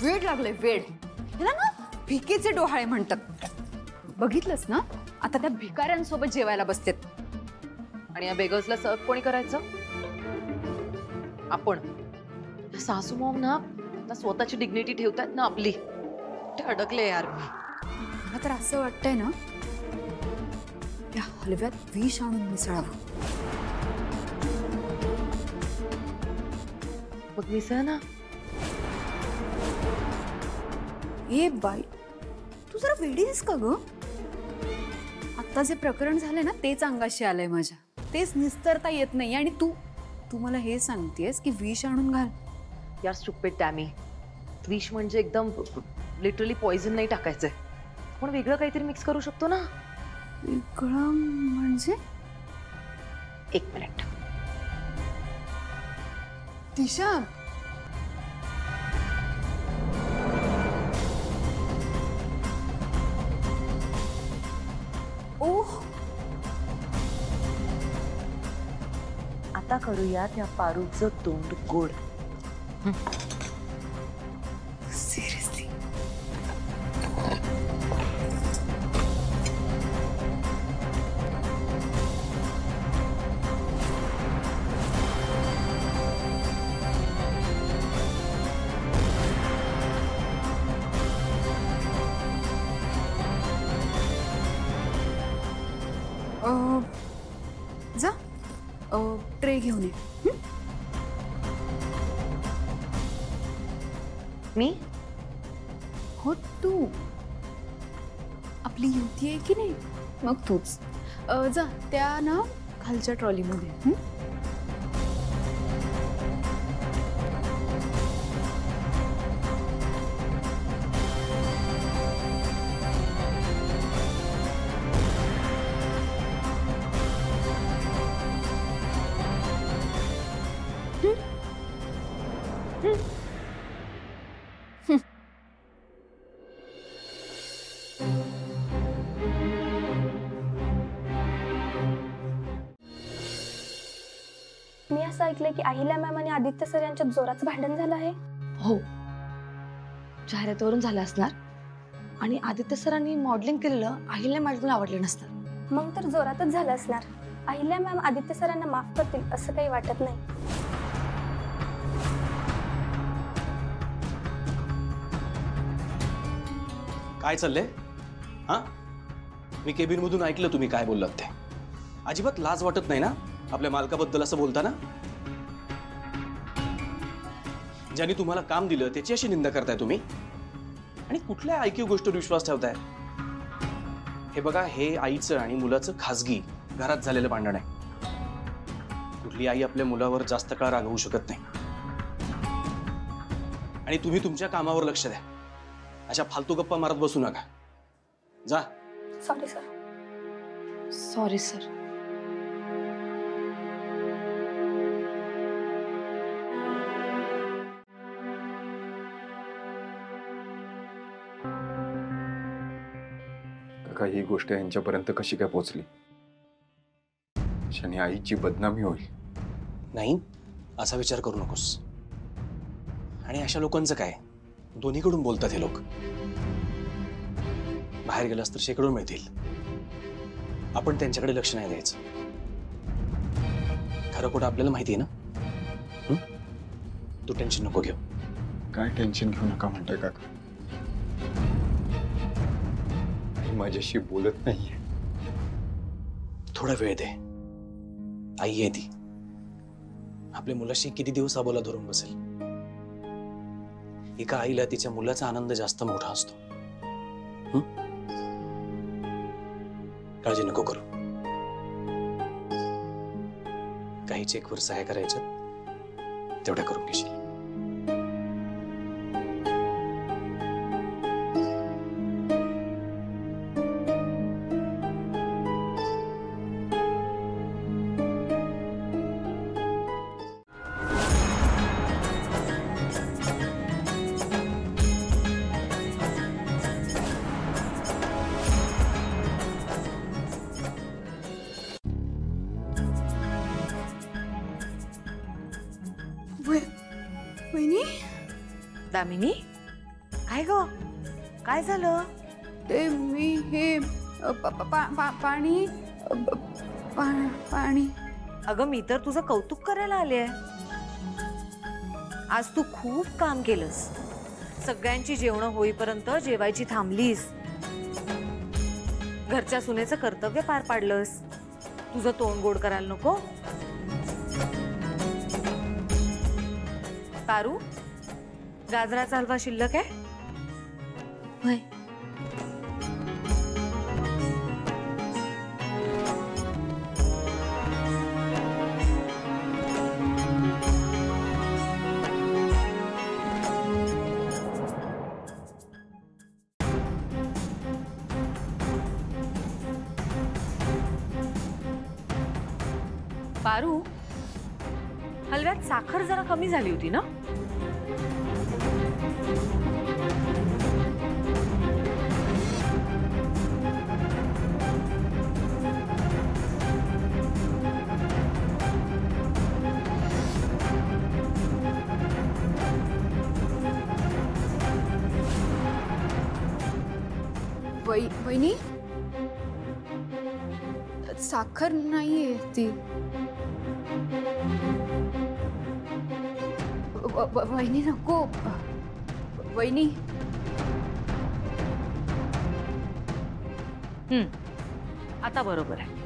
वेड लागले वेड. ह्याला ना भिकेचे डोहाळे म्हणतात. बघितलंस ना, आता त्या भिकाऱ्यांसोबत जेवायला बसतेत. आणि या बेगर्सला सर्व कोणी करायचं? आपण. सासू मॉम ना स्वतःची डिग्निटी ठेवतात ना आपली. ते अडकले यार मी. मला तर असं वाटतंय ना, त्या हलव्यात विष आणून मिसळावं. मग मिसळ ना. ए बाई, तू जरा वेडी आहेस का ग? आता जे प्रकरण झालंय ना, तेच अंगाशी आलंय माझ्या. तेच निस्तरता येत नाही. आणि तू मला हे सांगतेस की विष आणून घाल. यार स्टुपिड डॅमी. विष म्हणजे एकदम लिटरली पॉइझन नाही टाकायचंय. पण वेगळं काहीतरी मिक्स करू शकतो ना. वेगळं म्हणजे? एक मिनिट. दिशा, ओह, आता करूया त्या पारूचं तोंड गोड. सिरियसली? जा ट्रे घेऊन ये. मी? हो तू. आपली युती आहे की नाही, मग तूच. जा त्या ना खालच्या ट्रॉलीमध्ये. मी असं ऐकलंय की अहिल्या मॅम आणि आदित्य सर यांच्यात जोराचं भांडण झालं आहे. हो, जाहिरातीवरून झालं असणार. आणि आदित्य सरांनी मॉडेलिंग केलेलं अहिल्या मॅडमला आवडलं नसतं. मग तर जोरातच झालं असणार. अहिल्या मॅम आदित्य सरांना माफ करतील असं काही वाटत नाही. काय चाललंय? हा, मी केबिन मधून ऐकलं तुम्ही काय बोललात ते. अजिबात लाज वाटत नाही ना आपल्या मालकाबद्दल असं बोलताना? ज्यांनी तुम्हाला काम दिलं त्याची अशी निंदा करताय तुम्ही? आणि कुठल्या ऐकीव गोष्टीवर विश्वास ठेवताय? हे बघा, हे आईचं आणि मुलाचं खासगी घरात झालेलं भांडण आहे. कुठली आई आपल्या मुलावर जास्त काळ रागवू शकत नाही. आणि तुम्ही तुमच्या कामावर लक्ष द्या. अशा फालतू गप्पा मारत बसू नका. जा. Sorry sir. Sorry sir. ही गोष्ट यांच्यापर्यंत कशी काय पोहोचली? शनी आईची बदनामी होईल. नाही, असा विचार करू नकोस. आणि अशा लोकांचं काय, दोन्हीकडून बोलतात हे लोक. बाहेर गेलास तर शेकडून मिळतील. आपण त्यांच्याकडे लक्ष नाही द्यायचं. खरं खोटं आपल्याला माहिती आहे ना. तू टेन्शन नको घेऊ. काय टेन्शन घेऊ नका म्हणताय काका? माझ्याशी बोलत नाहीये. थोडा वेळ दे. आई आहे ती. आपल्या मुलाशी किती दिवस अबोला धरून बसेल? एका आईला तिच्या मुलाचा आनंद जास्त मोठा असतो. काळजी नको करू. काही चेकवर सहाय्य करायचं तेवढ्या करून घेशील. वहिनी, दामिनी, काय ग काय झालं? ते मी हे पाणी पाणी. अगं मी तर तुझं कौतुक करायला आले. आज तू खूप काम केलंस. सगळ्यांची जेवण होईपर्यंत जेवायची थांबलीस. घरच्या सुनेचं कर्तव्य पार पाडलंस. तुझं तोंड गोड करायला नको. पारू, गाजराचा हलवा शिल्लक आहे? होय. पारू, हलव्यात साखर जरा कमी झाली होती ना? वहिनी, साखर नाहीये ती. वहिनी नको. वहिनी, आता बरोबर आहे.